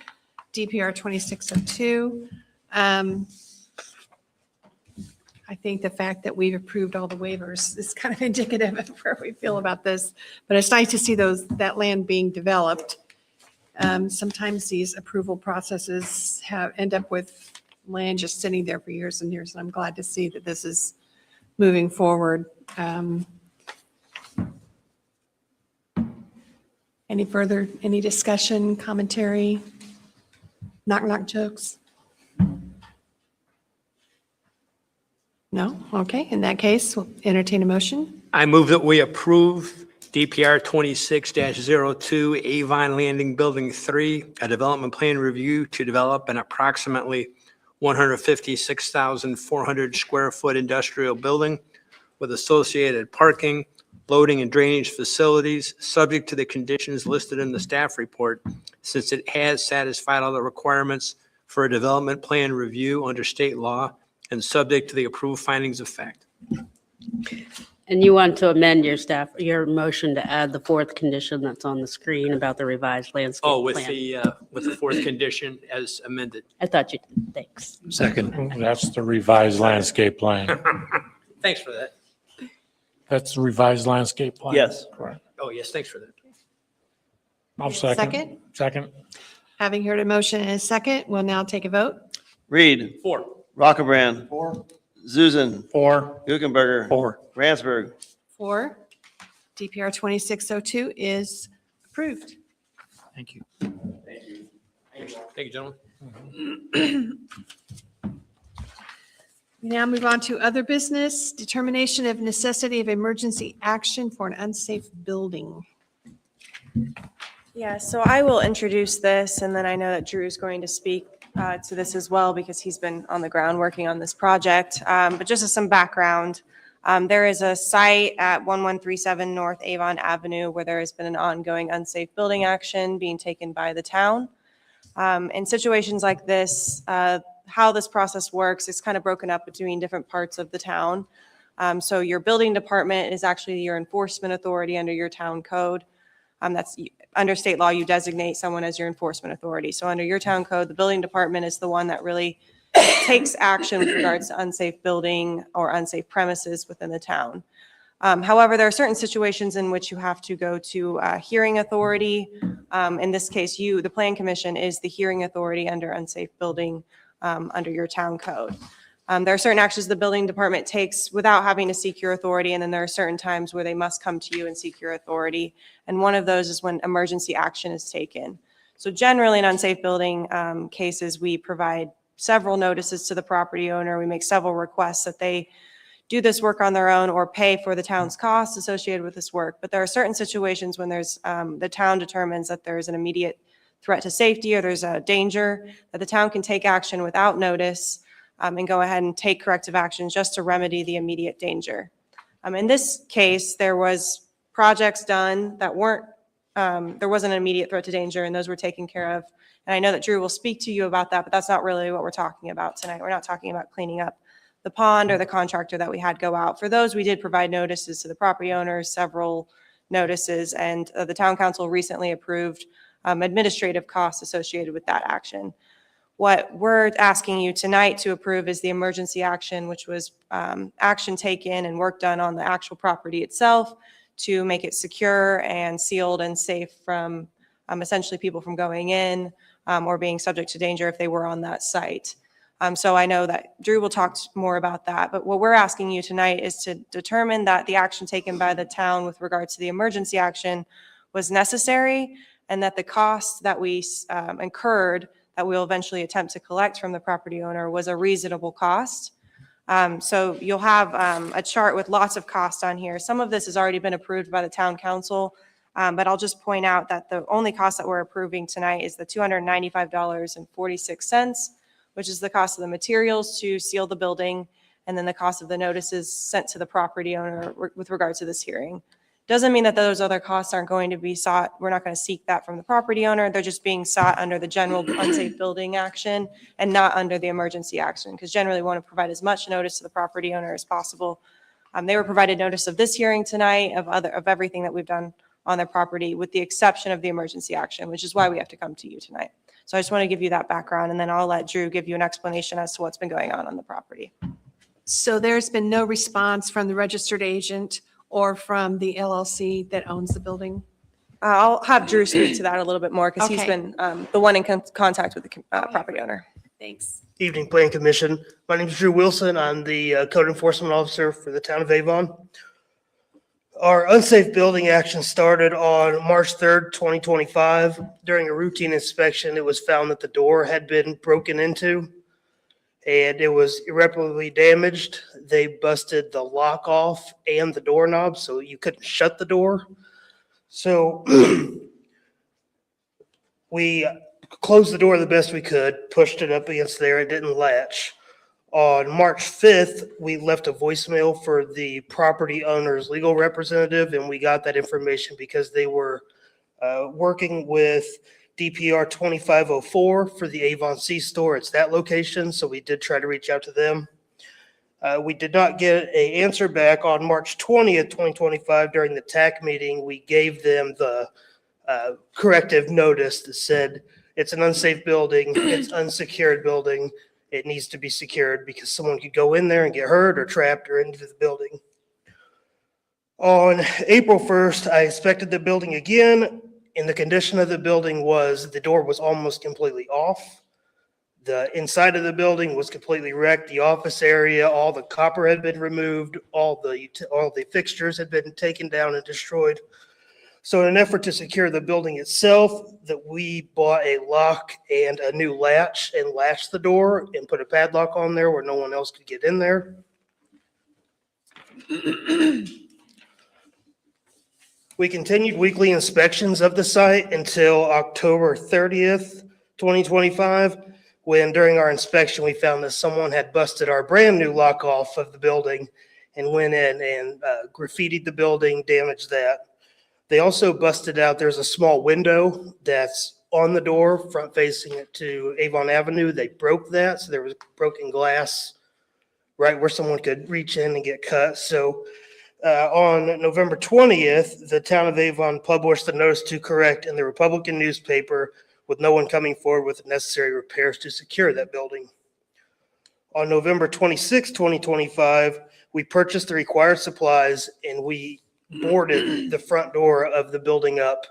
DPR 2602. I think the fact that we've approved all the waivers is kind of indicative of where we feel about this, but it's nice to see that land being developed. Sometimes these approval processes end up with land just sitting there for years and years, and I'm glad to see that this is moving forward. Any discussion, commentary, knock jokes? No? Okay, in that case, we'll entertain a motion. I move that we approve DPR 26-02 Avon Landing Building 3, a development plan review to develop an approximately 156,400 square foot industrial building with associated parking, loading and drainage facilities, subject to the conditions listed in the staff report, since it has satisfied all the requirements for a development plan review under state law and subject to the approved findings of fact. And you want to amend your motion to add the fourth condition that's on the screen about the revised landscape Oh, with plan. the fourth condition as amended. I thought you did. Thanks. Second. That's the revised landscape plan. Thanks for that. That's the revised landscape plan? Yes. Correct. Oh, yes, thanks for that. I'll second. Second? Second. Having heard a motion and a second, we'll now take a vote. Reed. 4. Rockerbrand. 4. Zuzen. 4. Kuchenberger. 4. Ransberg. 4. DPR 2602 is approved. Thank you. Thank you, gentlemen. We now move on to other business, determination of necessity of emergency action for an unsafe building. Yeah, so I will introduce this, and then I know that Drew is going to speak to this as well because he's been on the ground working on this project. But just as some background, there is a site at 1137 North Avon Avenue where there has been an ongoing unsafe building action being taken by the town. In situations like this, how this process works is kind of broken up between different parts of the town. So your building department is actually your enforcement authority under your town code. That's under state law, you designate someone as your enforcement authority. So under your town code, the building department is the one that really takes action with regards to unsafe building or unsafe premises within the town. However, there are certain situations in which you have to go to a hearing authority. In this case, the Plan Commission is the hearing authority under unsafe building under your town code. There are certain actions the building department takes without having to seek your authority, and then there are certain times where they must come to you and seek your authority. And one of those is when emergency action is taken. So generally in unsafe building cases, we provide several notices to the property owner. We make several requests that they do this work on their own or pay for the town's costs associated with this work. But there are certain situations when there's the town determines that there's an immediate threat to safety or there's a danger, that the town can take action without notice and go ahead and take corrective action just to remedy the immediate danger. In this case, there was projects done that weren't, there wasn't an immediate threat to danger, and those were taken care of. And I know that Drew will speak to you about that, but that's not really what we're talking about tonight. We're not talking about cleaning up the pond or the contractor that we had go out. For those, we did provide notices to the property owners, several notices, and the town council recently approved administrative costs associated with that action. What we're asking you tonight to approve is the emergency action, which was action taken and work done on the actual property itself to make it secure and sealed and safe from essentially people from going in or being subject to danger if they were on that site. So I know that Drew will talk more about that, but what we're asking you tonight is to determine that the action taken by the town with regard to the emergency action was necessary and that the cost that we incurred that we'll eventually attempt to collect from the property owner was a reasonable cost. So you'll have a chart with lots of costs on here. Some of this has already been approved by the town council, but I'll just point out that the only cost that we're approving tonight is the $295.46, which is the cost of the materials to seal the building, and then the cost of the notices sent to the property owner with regard to this hearing. Doesn't mean that those other costs aren't going to be sought. We're not going to seek that from the property owner. They're just being sought under the general unsafe building action and not under the emergency action, because generally we want to provide as much notice to the property owner as possible. They were provided notice of this hearing tonight, of everything that we've done on their property, with the exception of the emergency action, which is why we have to come to you tonight. So I just want to give you that background, and then I'll let Drew give you an explanation as to what's been going on the property. So there's been no response from the registered agent or from the LLC that owns the building? I'll have Drew speak to that a little bit more because he's Okay. been the one in contact with the property owner. Thanks. Evening, Plan Commission. My name is Drew Wilson. I'm the Code Enforcement Officer for the town of Avon. Our unsafe building action started on March 3rd, 2025. During a routine inspection, it was found that the door had been broken into and it was irreparably damaged. They busted the lock off and the doorknob, so you couldn't shut the door. So we closed the door the best we could, pushed it up against there. It didn't latch. On March 5th, we left a voicemail for the property owner's legal representative, and we got that information because they were working with DPR 2504 for the Avon C-store. It's that location, so we did try to reach out to them. We did not get an answer back on March 20th, 2025. During the TAC meeting, we gave them the corrective notice that said it's an unsafe building, it's unsecured building, it needs to be secured because someone could go in there and get hurt or trapped or into the building. On April 1st, I inspected the building again, and the condition of the building was the door was almost completely off. The inside of the building was completely wrecked. The office area, all the copper had been removed, all the fixtures had been taken down and destroyed. So in an effort to secure the building itself, that we bought a lock and a new latch and latched the door and put a padlock on there where no one else could get in there. We continued weekly inspections of the site until October 30th, 2025, when during our inspection, we found that someone had busted our brand new lock off of the building and went in and graffitied the building, damaged that. They also busted out, there's a small window that's on the door, front facing it to Avon Avenue. They broke that, so there was broken glass right where someone could reach in and get cut. So on November 20th, the town of Avon published the notice to correct in the Republican newspaper with no one coming forward with the necessary repairs to secure that building. On November 26, 2025, we purchased the required supplies and we boarded the front door of the building up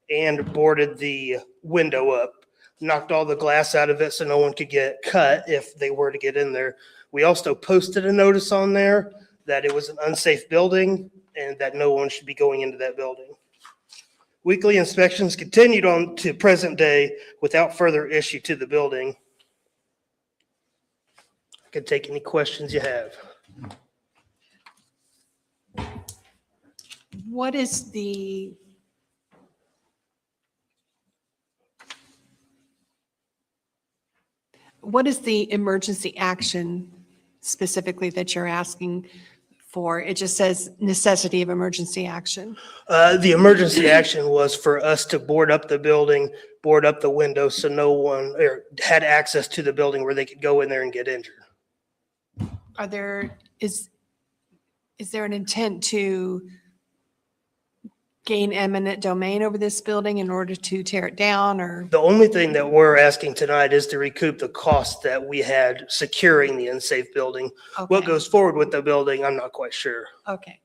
and boarded the window up, knocked all the glass out of it so no one could get cut if they were to get in there. We also posted a notice on there that it was an unsafe building and that no one should be going into that building. Weekly inspections continued on to present day without further issue to the building. I can take any questions you have. What is the what is the emergency action specifically that you're asking for? It just says necessity of emergency action. The emergency action was for us to board up the building, board up the windows so no one had access to the building where they could go in there and get injured. Is there an intent to gain eminent domain over this building in order to tear it down, or? The only thing that we're asking tonight is to recoup the cost that we had securing the unsafe building. What Okay. goes forward with the building, I'm not quite sure. Okay.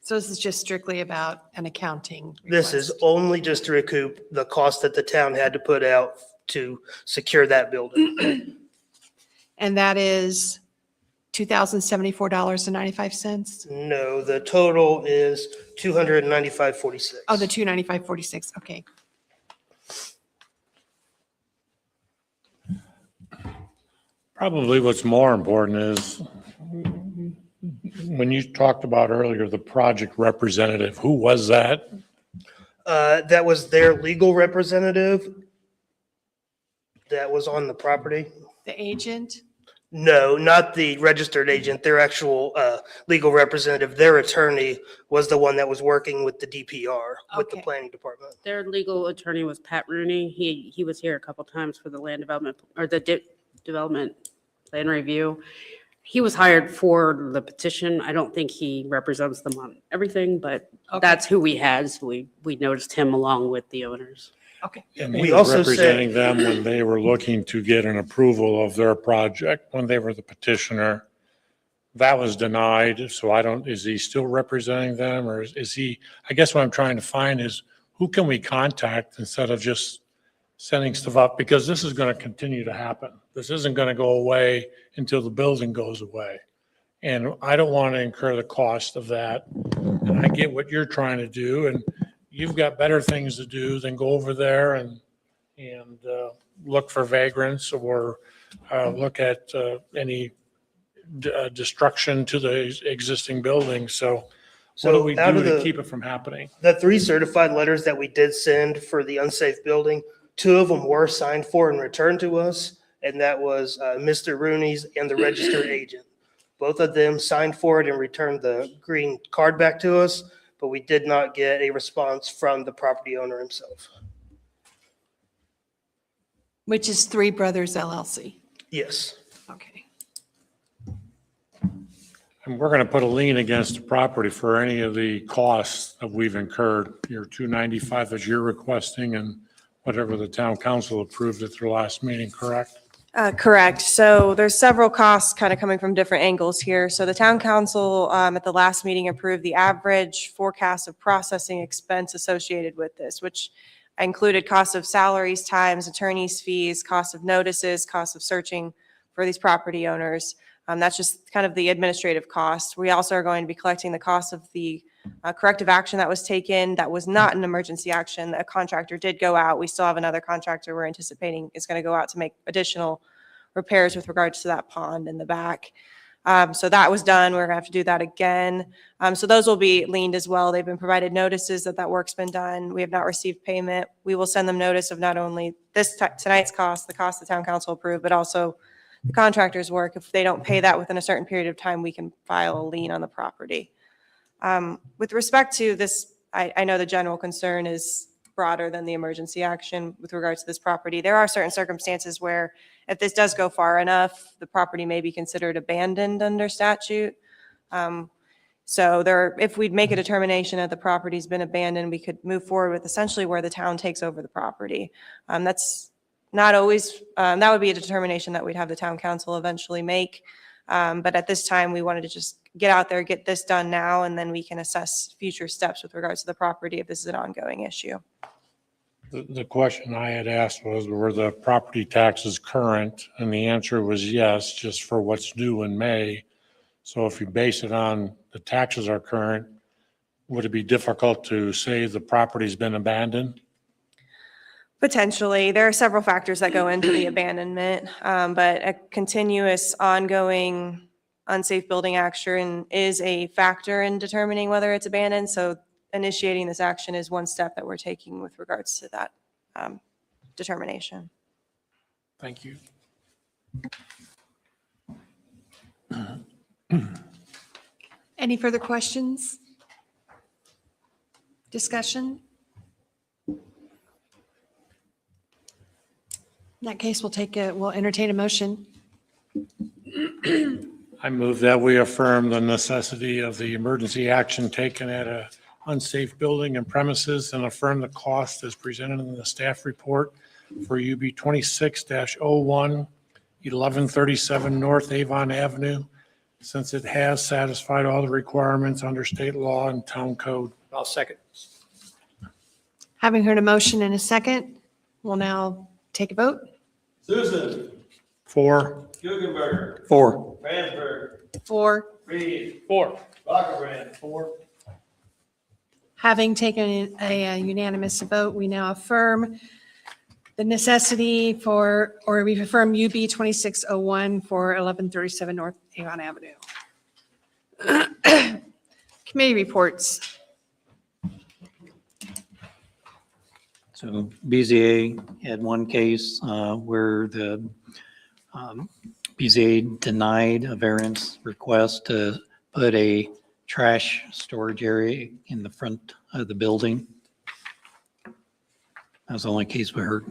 So this is just strictly about an accounting This is request. only just to recoup the cost that the town had to put out to secure that building. And that is $2,074.95? No, the total is $295.46. Oh, the $295.46, okay. Probably what's more important is when you talked about earlier, the project representative, who was that? That was their legal representative that was on the property. The agent? No, not the registered agent, their actual legal representative. Their attorney was the one that was working with the DPR, with the Okay. planning department. Their legal attorney was Pat Rooney. He was here a couple times for the land development, or the development plan review. He was hired for the petition. I don't think he represents them on everything, but Okay. that's who we had. So we noticed him along with the owners. Okay, And We he was also said- representing them when they were looking to get an approval of their project, when they were the petitioner. That was denied, so is he still representing them, or is he, I guess what I'm trying to find is, who can we contact instead of just sending stuff up? Because this is going to continue to happen. This isn't going to go away until the building goes away. And I don't want to incur the cost of that. And I get what you're trying to do, and you've got better things to do than go over there and look for vagrants or look at any destruction to the existing building. So what do we out do of to the- keep it from happening? The 3 certified letters that we did send for the unsafe building, 2 of them were signed for and returned to us, and that was Mr. Rooney's and the registered agent. Both of them signed for it and returned the green card back to us, but we did not get a response from the property owner himself. which is Three Brothers LLC. Yes. Okay. And we're going to put a lien against the property for any of the costs that we've incurred. Your 295 that you're requesting and whatever the town council approved at their last meeting, correct? Correct. So there's several costs kind of coming from different angles here. So the town council at the last meeting approved the average forecast of processing expense associated with this, which included cost of salaries, times, attorney's fees, cost of notices, cost of searching for these property owners. That's just kind of the administrative cost. We also are going to be collecting the cost of the corrective action that was taken that was not an emergency action. A contractor did go out. We still have another contractor we're anticipating is going to go out to make additional repairs with regards to that pond in the back. So that was done. We're going to have to do that again. So those will be liened as well. They've been provided notices that that work's been done. We have not received payment. We will send them notice of not only tonight's cost, the cost the town council approved, but also the contractor's work. If they don't pay that within a certain period of time, we can file a lien on the property. With respect to this, I know the general concern is broader than the emergency action with regards to this property. There are certain circumstances where if this does go far enough, the property may be considered abandoned under statute. So if we'd make a determination that the property's been abandoned, we could move forward with essentially where the town takes over the property. That's not always, that would be a determination that we'd have the town council eventually make. But at this time, we wanted to just get out there, get this done now, and then we can assess future steps with regards to the property if this is an ongoing issue. The question I had asked was, were the property taxes current? And the answer was yes, just for what's due in May. So if you base it on the taxes are current, would it be difficult to say the property's been abandoned? Potentially. There are several factors that go into the abandonment, but a continuous ongoing unsafe building action is a factor in determining whether it's abandoned. So initiating this action is one step that we're taking with regards to that determination. Thank you. Any further questions? Discussion? In that case, we'll entertain a motion. I move that we affirm the necessity of the emergency action taken at a unsafe building and premises and affirm the cost as presented in the staff report for UB 26-01, 1137 North Avon Avenue, since it has satisfied all the requirements under state law and town code. I'll second. Having heard a motion and a second, we'll now take a vote. Susan, 4. Hugenberger, 4. Ransberg, 4. Reed, 4. Lockerbrand. 4. Having taken a unanimous vote, we now affirm the necessity for, or we affirm UB 2601 for 1137 North Avon Avenue. Committee reports. So BZA had one case where the BZA denied a variance request to put a trash storage area in the front of the building. That was the only case we heard.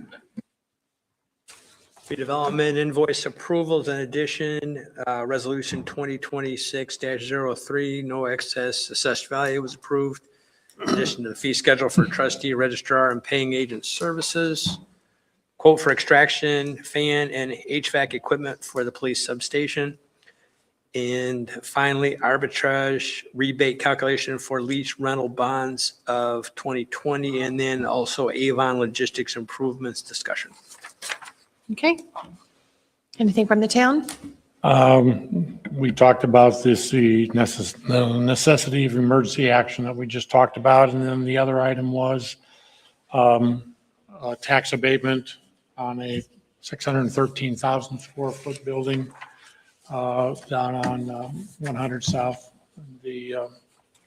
Redevelopment invoice approvals in addition, resolution 2026-03, no excess assessed value was approved. In addition to the fee schedule for trustee, registrar, and paying agent services. Quote for extraction, fan, and HVAC equipment for the police substation. And finally, arbitrage rebate calculation for lease rental bonds of 2020, and then also Avon logistics improvements discussion. Okay. Anything from the town? We talked about this, the necessity of emergency action that we just talked about. And then the other item was a tax abatement on a 613,000 square foot building down on 100 South, the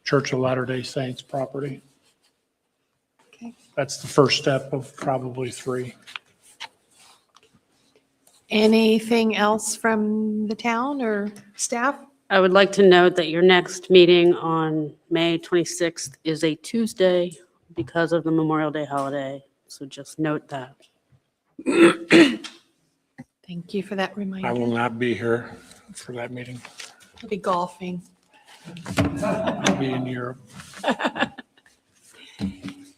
Church of Latter-day Saints property. Okay. That's the first step of probably 3. Anything else from the town or staff? I would like to note that your next meeting on May 26th is a Tuesday because of the Memorial Day holiday. So just note that. Thank you for that I reminder. will not be here for that meeting. We'll be golfing. I'll be in Europe.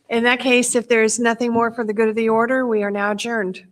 In that case, if there's nothing more for the good of the order, we are now adjourned.